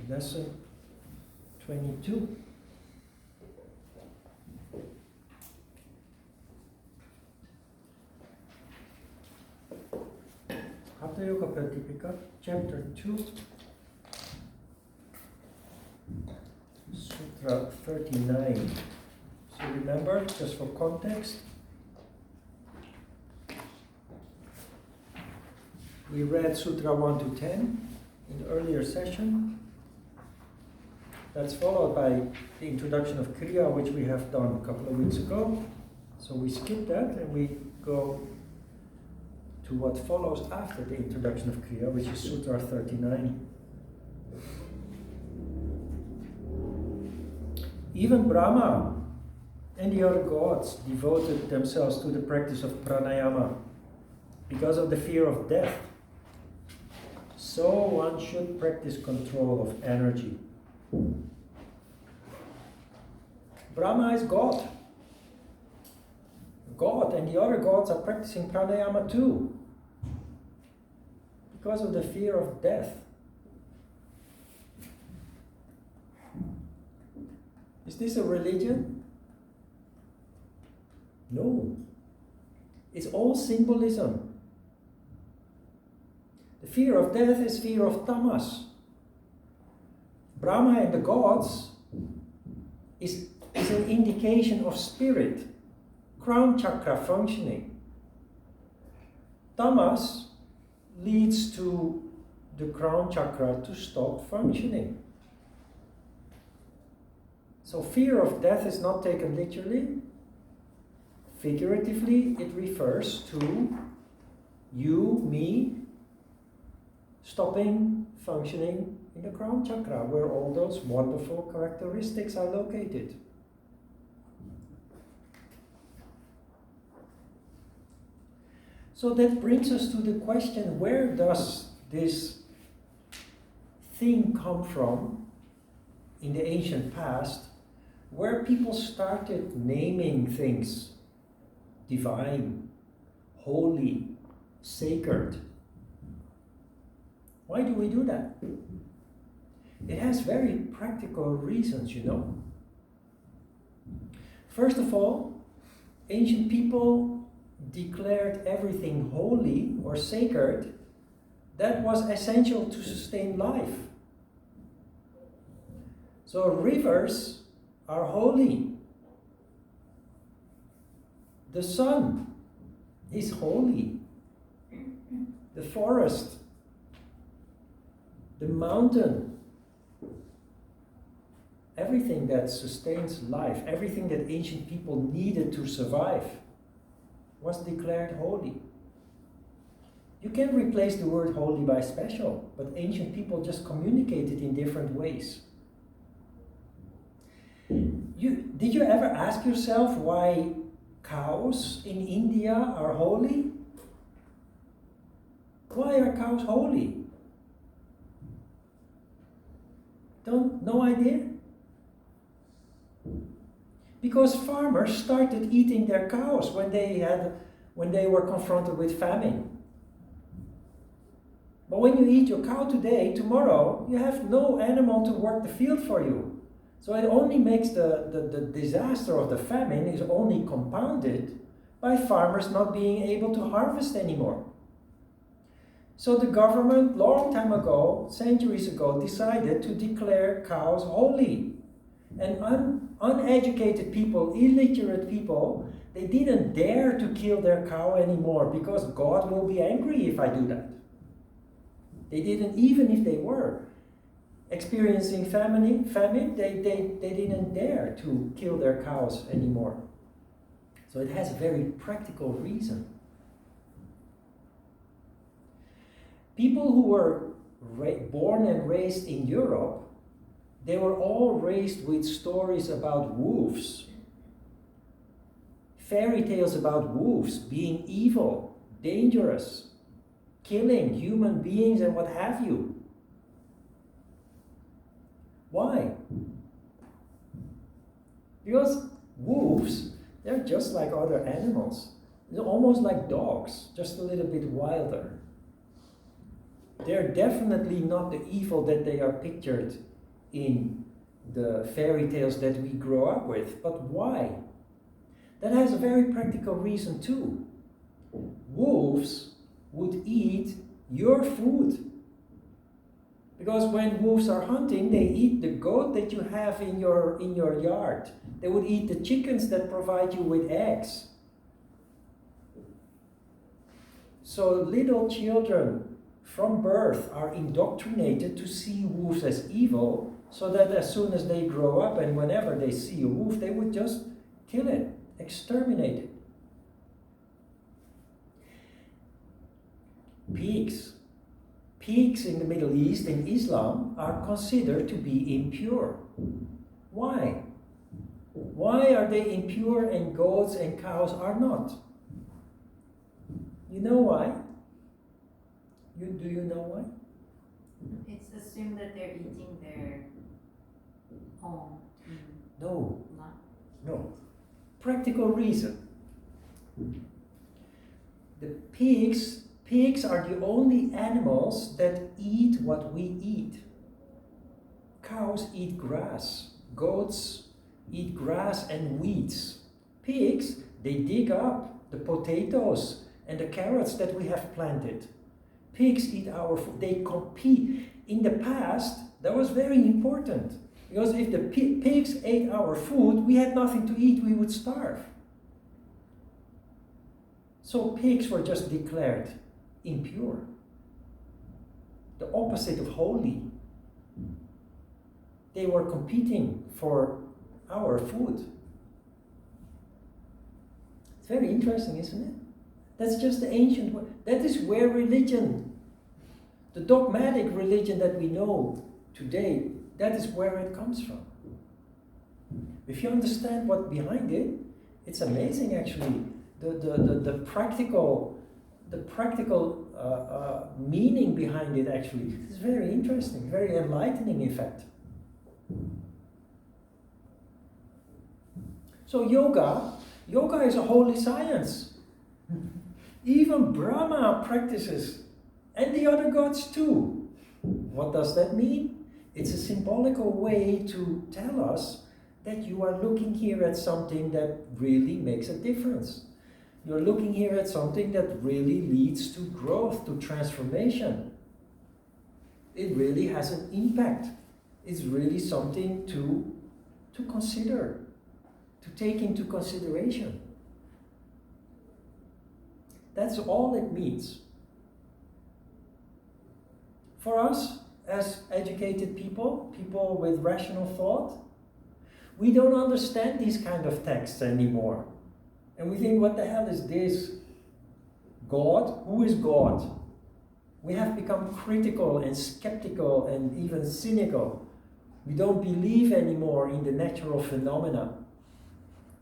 lesson 22. Hatha Yoga Pradipika, chapter 2, Sutra 39. So remember, just for context, we read Sutra 1 to 10 in the earlier session. That's followed by the introduction of Kriya, which we have done a couple of weeks ago. So we skip that and we go to what follows after the introduction of Kriya, which is Sutra 39. Even Brahma and the other gods devoted themselves to the practice of pranayama because of the fear of death. So one should practice control of energy. Brahma is God. God and the other gods are practicing pranayama too, because of the fear of death. Is this a religion? No. It's all symbolism. The fear of death is fear of tamas. Brahma and the gods is an indication of spirit, crown chakra functioning. Tamas leads to the crown chakra to stop functioning. So fear of death is not taken literally. Figuratively, it refers to you, me, stopping functioning in the crown chakra, where all those wonderful characteristics are located. So that brings us to the question, where does this thing come from in the ancient past, where people started naming things divine, holy, sacred? Why do we do that? It has very practical reasons, you know. First of all, ancient people declared everything holy or sacred that was essential to sustain life. So rivers are holy. The sun is holy. The forest, the mountain, everything that sustains life, everything that ancient people needed to survive was declared holy. You can replace the word holy by special, but ancient people just communicated in different ways. Did you ever ask yourself why cows in India are holy? Why are cows holy? No idea? Because farmers started eating their cows when they were confronted with famine. But when you eat your cow today, tomorrow you have no animal to work the field for you. So it only makes the disaster of the famine is only compounded by farmers not being able to harvest anymore. So the government, long time ago, centuries ago, decided to declare cows holy. And uneducated people, illiterate people, they didn't dare to kill their cow anymore because God will be angry if I do that. They didn't, even if they were experiencing famine, they didn't dare to kill their cows anymore. So it has a very practical reason. People who were born and raised in Europe, they were all raised with stories about wolves. Fairy tales about wolves being evil, dangerous, killing human beings and what have you. Why? Because wolves, they're just like other animals. They're almost like dogs, just a little bit wilder. They're definitely not the evil that they are pictured in the fairy tales that we grow up with. But why? That has a very practical reason too. Wolves would eat your food. Because when wolves are hunting, they eat the goat that you have in your yard. They would eat the chickens that provide you with eggs. So little children from birth are indoctrinated to see wolves as evil, so that as soon as they grow up and whenever they see a wolf, they would just kill it, exterminate it. Pigs in the Middle East, in Islam, are considered to be impure. Why? Why are they impure and goats and cows are not? You know why? Do you know why? It's assumed that they're eating their home. No. Not? No. Practical reason. The pigs are the only animals that eat what we eat. Cows eat grass. Goats eat grass and weeds. Pigs, they dig up the potatoes and the carrots that we have planted. Pigs eat our food. They compete. In the past, that was very important. Because if the pigs ate our food, we had nothing to eat, we would starve. So pigs were just declared impure. The opposite of holy. They were competing for our food. It's very interesting, isn't it? That's just the ancient way. That is where religion, the dogmatic religion that we know today, that is where it comes from. If you understand what's behind it, it's amazing actually. The practical meaning behind it actually is very interesting, very enlightening in fact. So yoga is a holy science. Even Brahma practices, and the other gods too. What does that mean? It's a symbolical way to tell us that you are looking here at something that really makes a difference. You're looking here at something that really leads to growth, to transformation. It really has an impact. It's really something to consider, to take into consideration. That's all it means. For us, as educated people with rational thought, we don't understand these kind of texts anymore. And we think, what the hell is this? God? Who is God? We have become critical and skeptical and even cynical. We don't believe anymore in the natural phenomena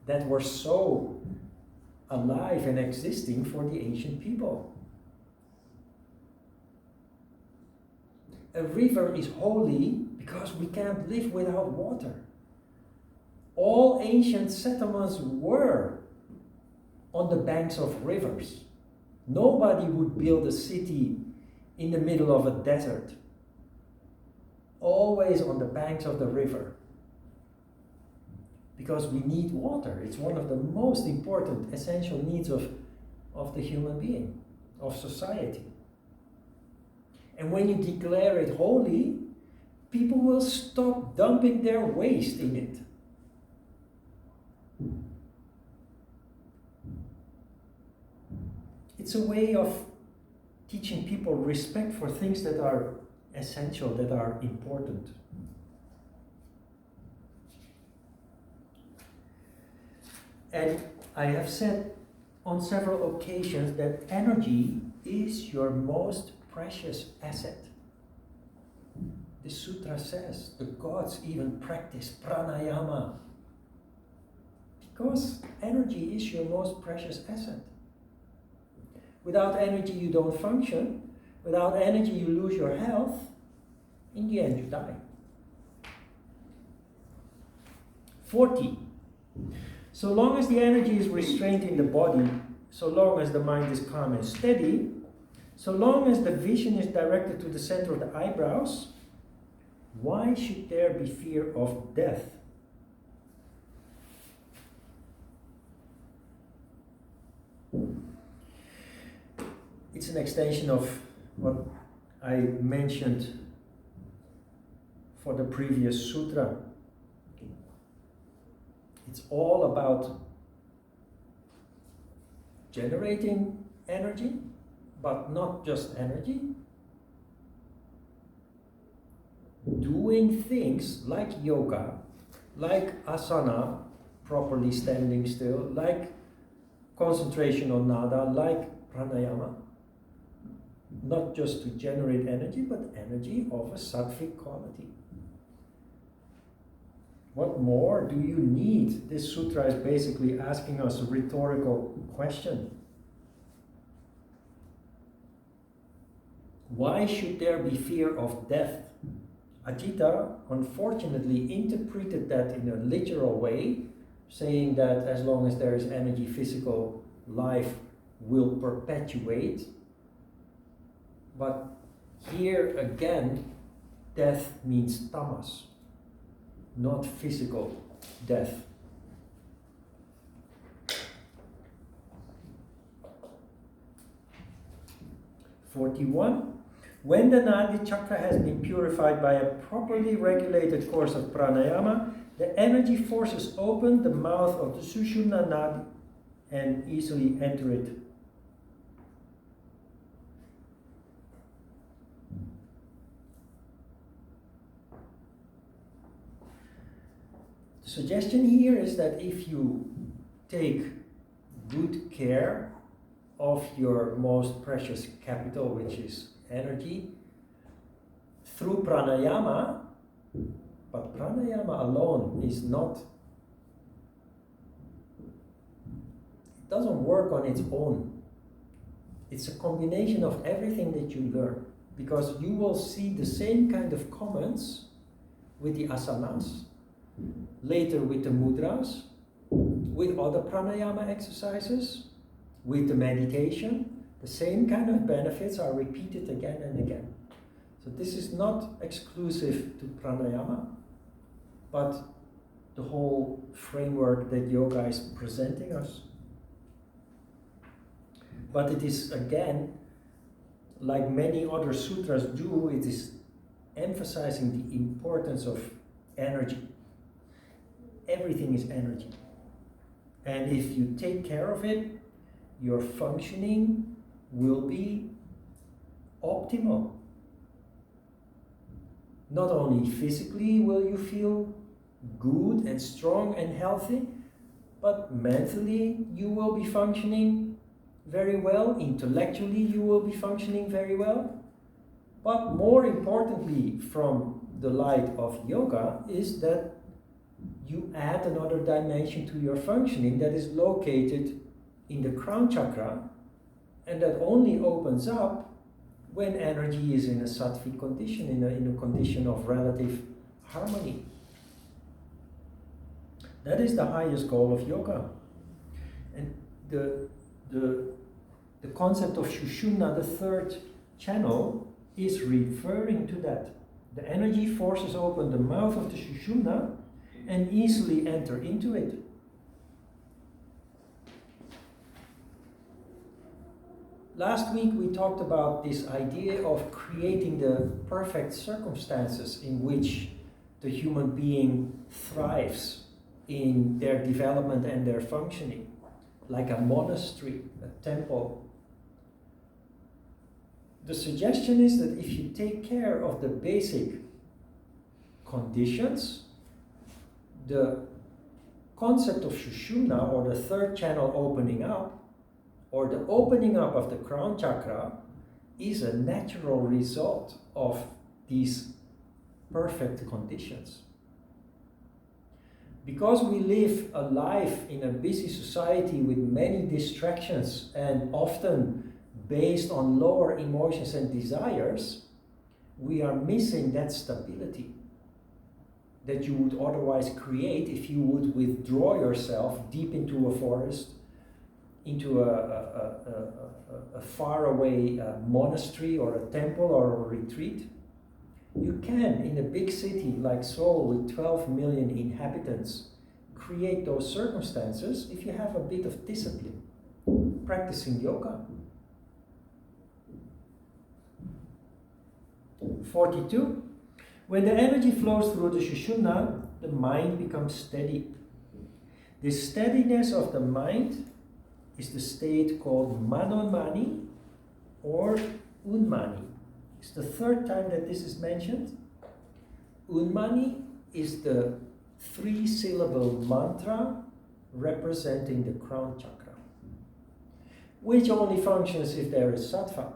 that were so alive and existing for the ancient people. A river is holy because we can't live without water. All ancient settlements were on the banks of rivers. Nobody would build a city in the middle of a desert. Always on the banks of the river. Because we need water. It's one of the most important essential needs of the human being, of society. And when you declare it holy, people will stop dumping their waste in it. It's a way of teaching people respect for things that are essential, that are important. And I have said on several occasions that energy is your most precious asset. The sutra says the gods even practice pranayama because energy is your most precious asset. Without energy you don't function. Without energy you lose your health. In the end you die. 40. So long as the energy is restrained in the body, so long as the mind is calm and steady, so long as the vision is directed to the center of the eyebrows, Why should there be fear of death? It's an extension of what I mentioned for the previous sutra. It's all about generating energy, but not just energy. Doing things like yoga, like asana, properly standing still, like concentration on nada, like pranayama. Not just to generate energy, but energy of a sattvic quality. What more do you need? This sutra is basically asking us a rhetorical question. Why should there be fear of death? Ajita unfortunately interpreted that in a literal way, saying that as long as there is energy, physical life will perpetuate. But here again, death means tamas, not physical death. (41) When the Nadi chakra has been purified by a properly regulated course of pranayama, the energy forces open the mouth of the Sushumna Nadi and easily enter it. The suggestion here is that if you take good care of your most precious capital, which is energy, through pranayama, but pranayama alone is not, it doesn't work on its own. It's a combination of everything that you learn, because you will see the same kind of comments with the asanas, later with the mudras, with other pranayama exercises, with the meditation. The same kind of benefits are repeated again and again. So this is not exclusive to pranayama, but the whole framework that yoga is presenting us. But it is again, like many other sutras do, it is emphasizing the importance of energy. Everything is energy. And if you take care of it, your functioning will be optimal. Not only physically will you feel good and strong and healthy, but mentally you will be functioning very well, intellectually you will be functioning very well. But more importantly, from the light of yoga, is that you add another dimension to your functioning that is located in the crown chakra, and that only opens up when energy is in a sattvic condition, in a condition of relative harmony. That is the highest goal of yoga. And the concept of Sushumna, the third channel, is referring to that. The energy forces open the mouth of the Sushumna and easily enter into it. Last week we talked about this idea of creating the perfect circumstances in which the human being thrives in their development and their functioning, like a monastery, a temple. The suggestion is that if you take care of the basic conditions, the concept of Sushumna, or the third channel opening up, or the opening up of the crown chakra, is a natural result of these perfect conditions. Because we live a life in a busy society with many distractions and often based on lower emotions and desires, we are missing that stability that you would otherwise create if you would withdraw yourself deep into a forest, into a faraway monastery or a temple or a retreat. You can, in a big city like Seoul with 12 million inhabitants, create those circumstances if you have a bit of discipline, practicing yoga. 42. When the energy flows through the Sushumna, the mind becomes steady. This steadiness of the mind is the state called Manonmani or Unmani. It's the third time that this is mentioned. Unmani is the 3-syllable mantra representing the crown chakra, which only functions if there is sattva.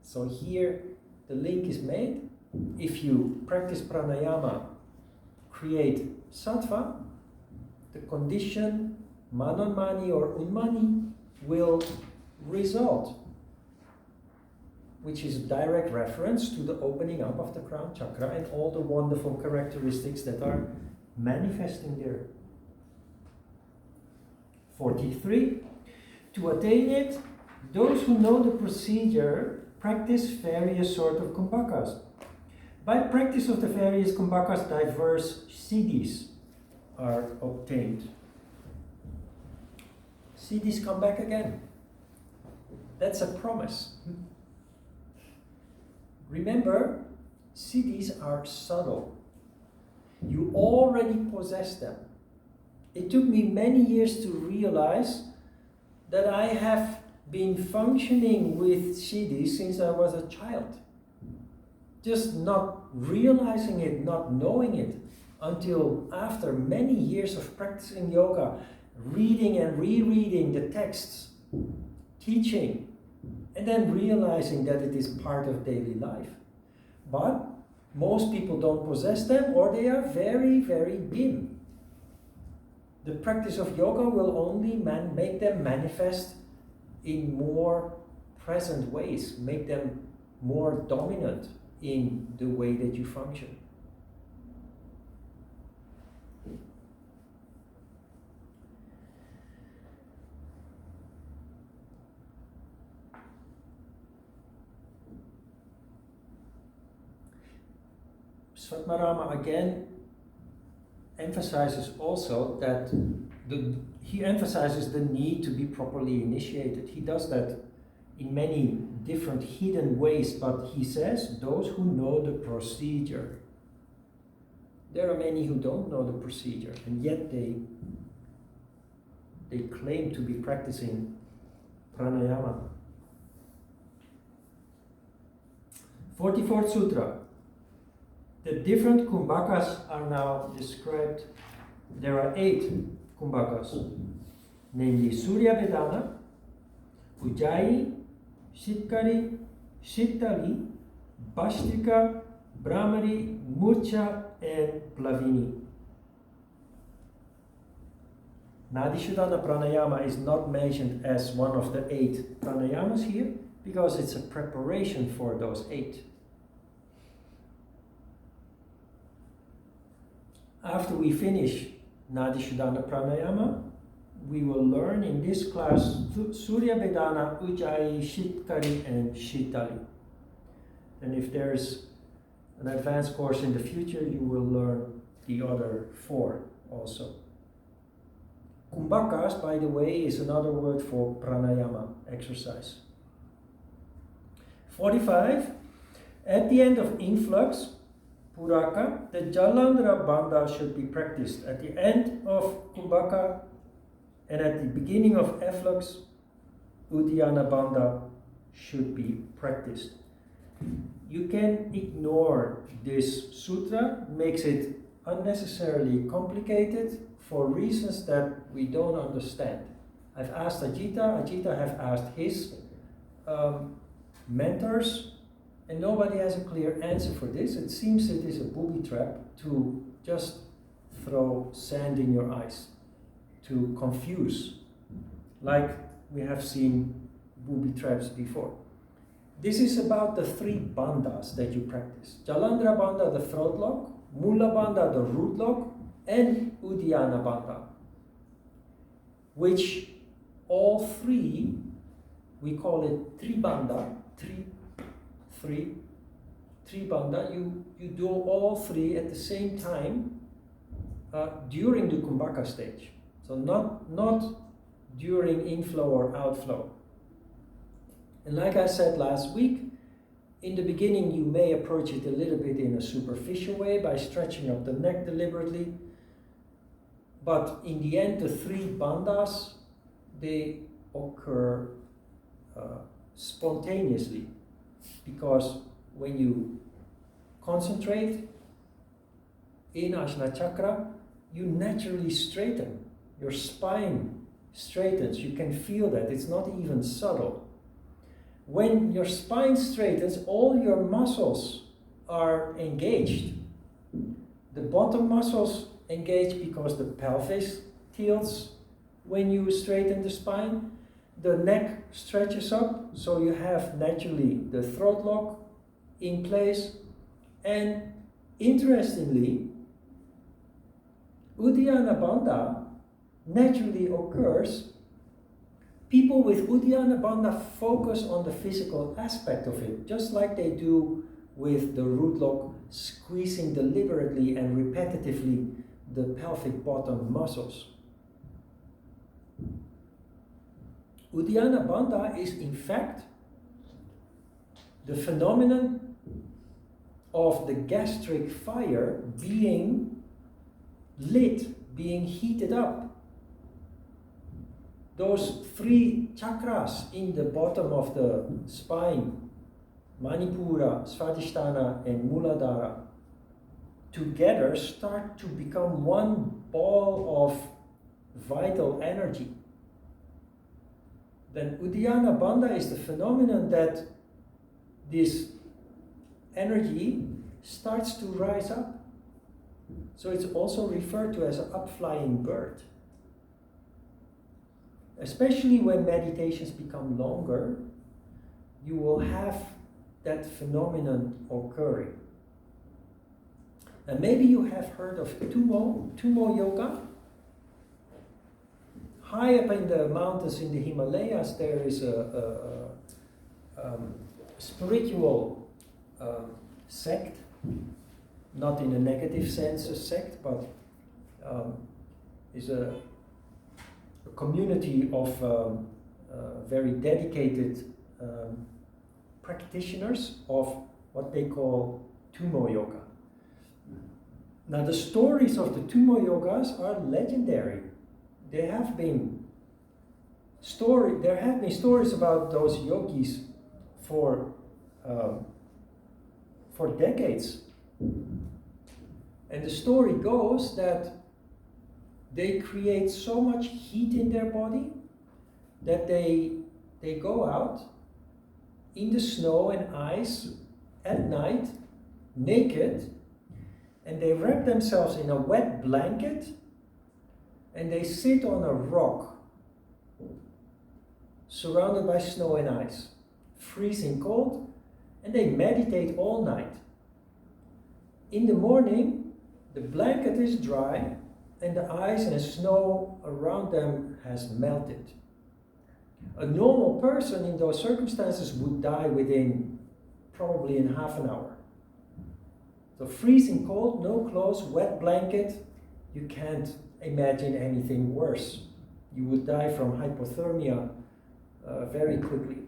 So here the link is made. If you practice pranayama, create sattva, the condition Manonmani or Unmani will result, which is a direct reference to the opening up of the crown chakra and all the wonderful characteristics that are manifesting there. 43. To attain it, those who know the procedure practice various sort of kumbhakas. By practice of the various kumbhakas, diverse siddhis are obtained. Siddhis come back again. That's a promise. Remember, siddhis are subtle. You already possess them. It took me many years to realize that I have been functioning with siddhis since I was a child. Just not realizing it, not knowing it, until after many years of practicing yoga, reading and rereading the texts, teaching, and then realizing that it is part of daily life. But most people don't possess them, or they are very, very dim. The practice of yoga will only make them manifest in more present ways, make them more dominant in the way that you function. Svatmarama again emphasizes also that he emphasizes the need to be properly initiated. He does that in many different hidden ways, but he says those who know the procedure. There are many who don't know the procedure, and yet they claim to be practicing pranayama. 44th Sutra. The different kumbhakas are now described. There are 8 kumbhakas, namely Surya Vedana, Ujjayi, Shitkari, Shittali, Bhastrika, Brahmari, Murcha, and Plavini. Nadishodhana pranayama is not mentioned as one of the 8 pranayamas here because it's a preparation for those 8. After we finish Nadishodhana pranayama, we will learn in this class Surya Vedana, Ujjayi, Shitkari, and Shittali. And if there's an advanced course in the future, you will learn the other 4 also. Kumbhakas, by the way, is another word for pranayama exercise. 45. At the end of influx, Puraka, the Jalandhara Bandha should be practiced. At the end of Kumbhaka and at the beginning of efflux, Uddiyana Bandha should be practiced. You can ignore this sutra, makes it unnecessarily complicated for reasons that we don't understand. I've asked Ajita have asked his mentors, and nobody has a clear answer for this. It seems it is a booby trap to just throw sand in your eyes, to confuse, like we have seen booby traps before. This is about the 3 bandhas that you practice. Jalandhara Bandha, the throat lock, Mula Bandha, the root lock, and Uddiyana Bandha, which all 3, we call it Tribandha, 3, three bandha, you do all three at the same time during the kumbhaka stage. So not during inflow or outflow. And like I said last week, in the beginning you may approach it a little bit in a superficial way by stretching up the neck deliberately. But in the end, the three bandhas, they occur spontaneously, because when you concentrate in Ajna Chakra, you naturally straighten. Your spine straightens. You can feel that. It's not even subtle. When your spine straightens, all your muscles are engaged. The bottom muscles engage because the pelvis tilts when you straighten the spine. The neck stretches up, so you have naturally the throat lock in place. And interestingly, Uddiyana Bandha naturally occurs. People with Uddiyana Bandha focus on the physical aspect of it, just like they do with the root lock, squeezing deliberately and repetitively the pelvic bottom muscles. Uddiyana Bandha is in fact the phenomenon of the gastric fire being lit, being heated up. Those three chakras in the bottom of the spine, Manipura, Svadhisthana and Muladhara, together start to become one ball of vital energy. Then Uddiyana Bandha is the phenomenon that this energy starts to rise up. So it's also referred to as an upflying bird. Especially when meditations become longer, you will have that phenomenon occurring. And maybe you have heard of Tummo Yoga. High up in the mountains in the Himalayas, there is a spiritual sect, not in a negative sense a sect, but is a community of very dedicated practitioners of what they call Tummo Yoga. Now the stories of the Tummo Yogas are legendary. There have been stories about those yogis for decades. And the story goes that they create so much heat in their body that they go out in the snow and ice at night, naked, and they wrap themselves in a wet blanket and they sit on a rock surrounded by snow and ice, freezing cold, and they meditate all night. In the morning, the blanket is dry and the ice and the snow around them has melted. A normal person in those circumstances would die within probably in half an hour. So freezing cold, no clothes, wet blanket, you can't imagine anything worse. You would die from hypothermia very quickly.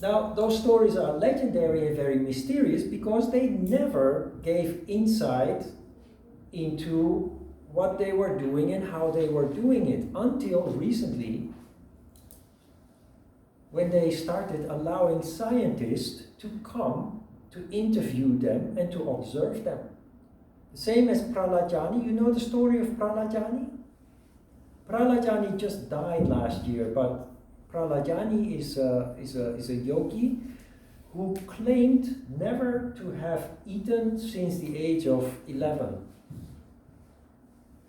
Now, those stories are legendary and very mysterious because they never gave insight into what they were doing and how they were doing it until recently, when they started allowing scientists to come to interview them and to observe them. The same as Prahlajani. You know the story of Prahlajani? Prahlajani just died last year, but Prahlajani is a yogi who claimed never to have eaten since the age of 11.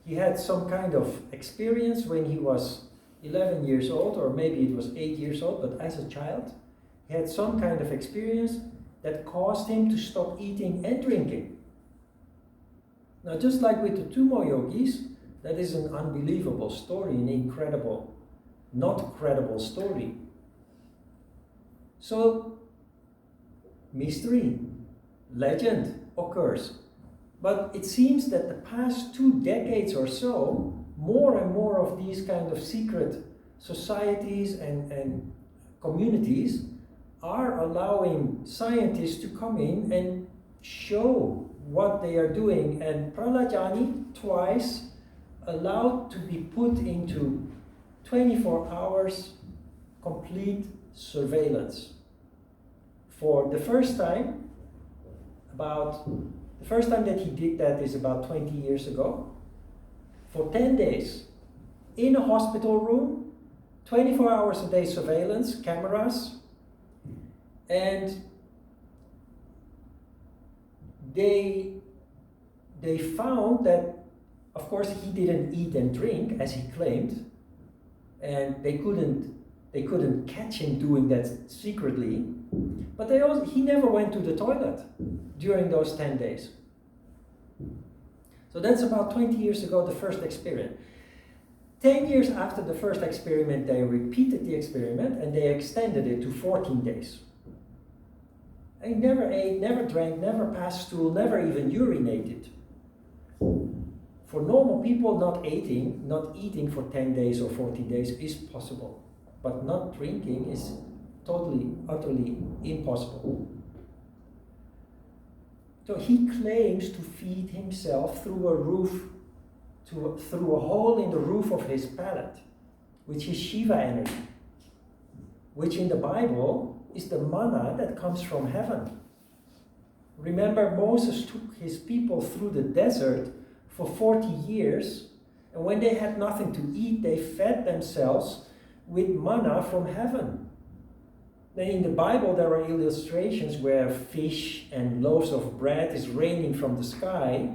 He had some kind of experience when he was 11 years old, or maybe it was 8 years old, but as a child, he had some kind of experience that caused him to stop eating and drinking. Now, just like with the Tummo yogis, that is an unbelievable story, an incredible, not credible story. So, mystery, legend occurs. But it seems that the past 2 decades or so, more and more of these kind of secret societies and communities are allowing scientists to come in and show what they are doing. And Prahlad twice allowed to be put into 24 hours complete surveillance. For the first time, the first time that he did that is about 20 years ago. For 10 days, in a hospital room, 24 hours a day surveillance, cameras, and they found that, of course, he didn't eat and drink as he claimed, and they couldn't catch him doing that secretly. But he never went to the toilet during those 10 days. So that's about 20 years ago, the first experiment. 10 years after the first experiment, they repeated the experiment and they extended it to 14 days. He never ate, never drank, never passed stool, never even urinated. For normal people, not eating for 10 days or 14 days is possible. But not drinking is totally, utterly impossible. So he claims to feed himself through a hole in the roof of his palate, which is Shiva energy, which in the Bible is the manna that comes from heaven. Remember, Moses took his people through the desert for 40 years, and when they had nothing to eat, they fed themselves with manna from heaven. Then in the Bible, there are illustrations where fish and loaves of bread is raining from the sky,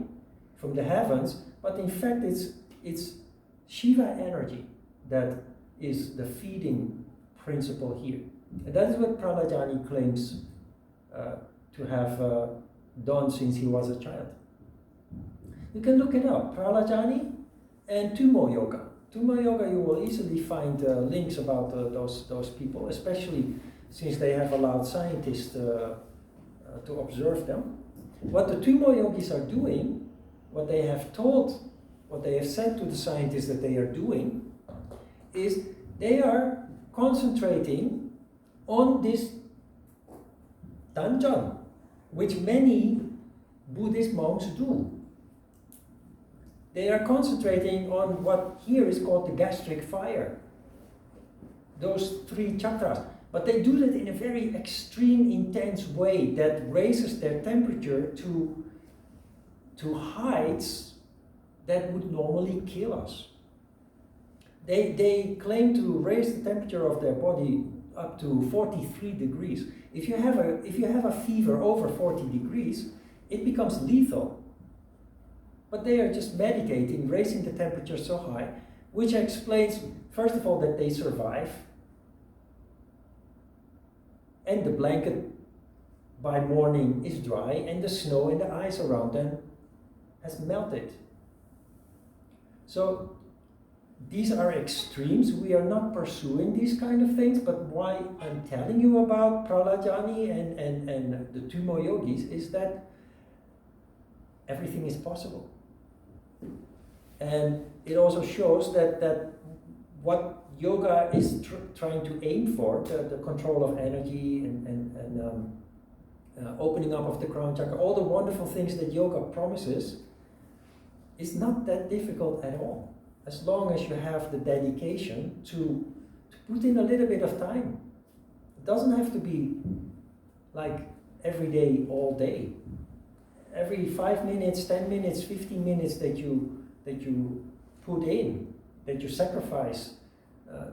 from the heavens, but in fact it's Shiva energy that is the feeding principle here. And that is what Prahlad claims to have done since he was a child. You can look it up, Prahlad and Tummo Yoga. Tummo Yoga, you will easily find links about those people, especially since they have allowed scientists to observe them. What the Tummo yogis are doing, what they have said to the scientists that they are doing, is they are concentrating on this danjan, which many Buddhist monks do. They are concentrating on what here is called the gastric fire, those 3 chakras. But they do that in a very extreme, intense way that raises their temperature to heights that would normally kill us. They claim to raise the temperature of their body up to 43 degrees. If you have a fever over 40 degrees, it becomes lethal. But they are just meditating, raising the temperature so high, which explains, first of all, that they survive. And the blanket by morning is dry, and the snow and the ice around them has melted. So these are extremes. We are not pursuing these kind of things, but why I'm telling you about Prahlad and the Tummo yogis is that everything is possible. And it also shows that what yoga is trying to aim for, the control of energy and opening up of the crown chakra, all the wonderful things that yoga promises, is not that difficult at all. As long as you have the dedication to put in a little bit of time. It doesn't have to be like every day, all day. Every 5 minutes, 10 minutes, 15 minutes that you put in, that you sacrifice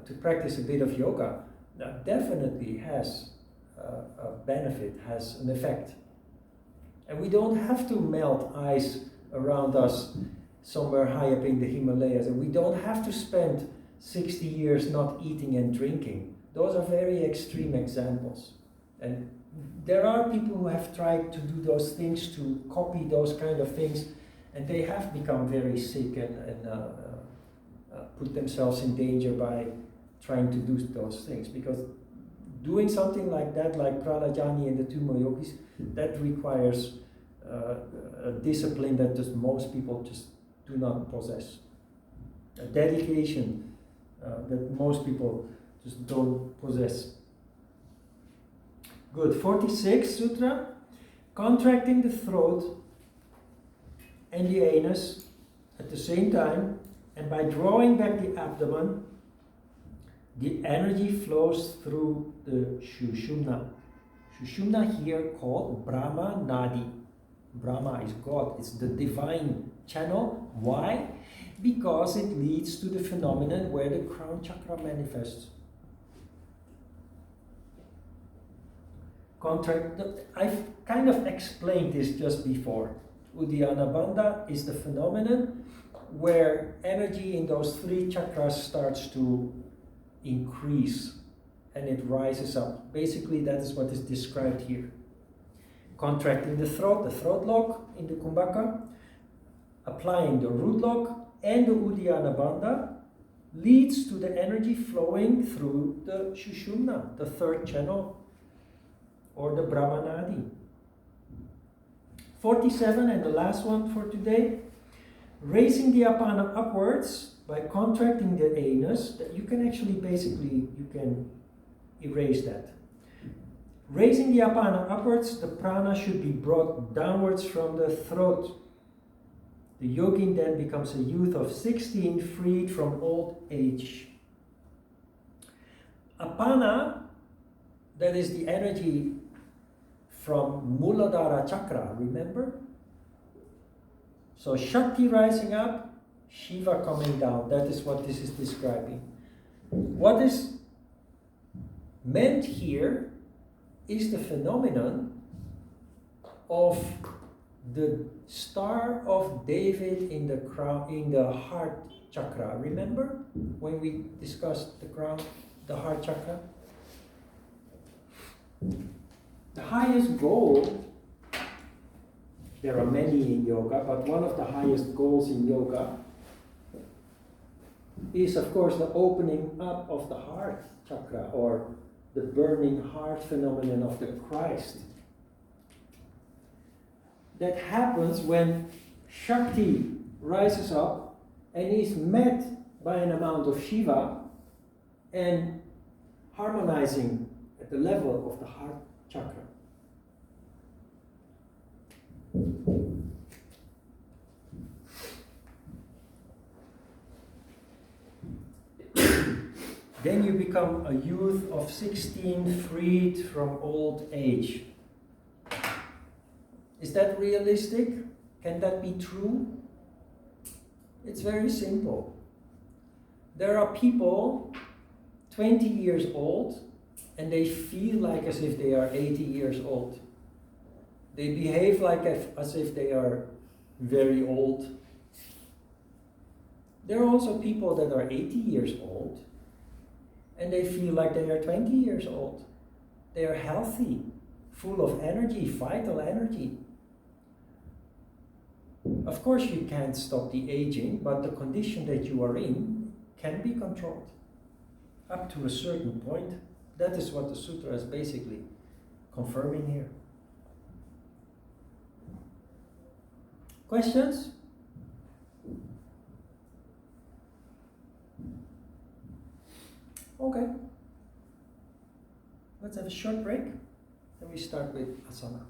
to practice a bit of yoga, that definitely has a benefit, has an effect. And we don't have to melt ice around us somewhere high up in the Himalayas, and we don't have to spend 60 years not eating and drinking. Those are very extreme examples. And there are people who have tried to do those things, to copy those kind of things, and they have become very sick and put themselves in danger by trying to do those things, because doing something like that, like Pranajani and the Tummo Yogis, that requires a discipline that just most people just do not possess. A dedication that most people just don't possess. Good. 46 Sutra. Contracting the throat and the anus at the same time, and by drawing back the abdomen, the energy flows through the Shushumna. Shushumna here called Brahma Nadi. Brahma is God, it's the divine channel. Why? Because it leads to the phenomenon where the crown chakra manifests. I've kind of explained this just before. Uddiyana Bandha is the phenomenon where energy in those three chakras starts to increase and it rises up. Basically, that is what is described here. Contracting the throat lock in the Kumbhaka, applying the root lock and the Uddiyana Bandha leads to the energy flowing through the Shushumna, the third channel, or the Brahmanadi. 47, and the last one for today. Raising the apana upwards by contracting the anus. You can actually you can erase that. Raising the apana upwards, the prana should be brought downwards from the throat. The yogin then becomes a youth of 16, freed from old age. Apana, that is the energy from Muladhara chakra, remember? So Shakti rising up, Shiva coming down. That is what this is describing. What is meant here is the phenomenon of the star of David in the crown, in the heart chakra. Remember when we discussed the crown, the heart chakra? The highest goal, there are many in yoga, but one of the highest goals in yoga is, of course, the opening up of the heart chakra, or the burning heart phenomenon of the Christ. That happens when Shakti rises up and is met by an amount of Shiva and harmonizing at the level of the heart chakra. Then you become a youth of 16, freed from old age. Is that realistic? Can that be true? It's very simple. There are people 20 years old and they feel like as if they are 80 years old. They behave like as if they are very old. There are also people that are 80 years old and they feel like they are 20 years old. They are healthy, full of energy, vital energy. Of course you can't stop the aging, but the condition that you are in can be controlled up to a certain point. That is what the sutra is basically confirming here. Questions? Okay. Let's have a short break. Then we start with asana.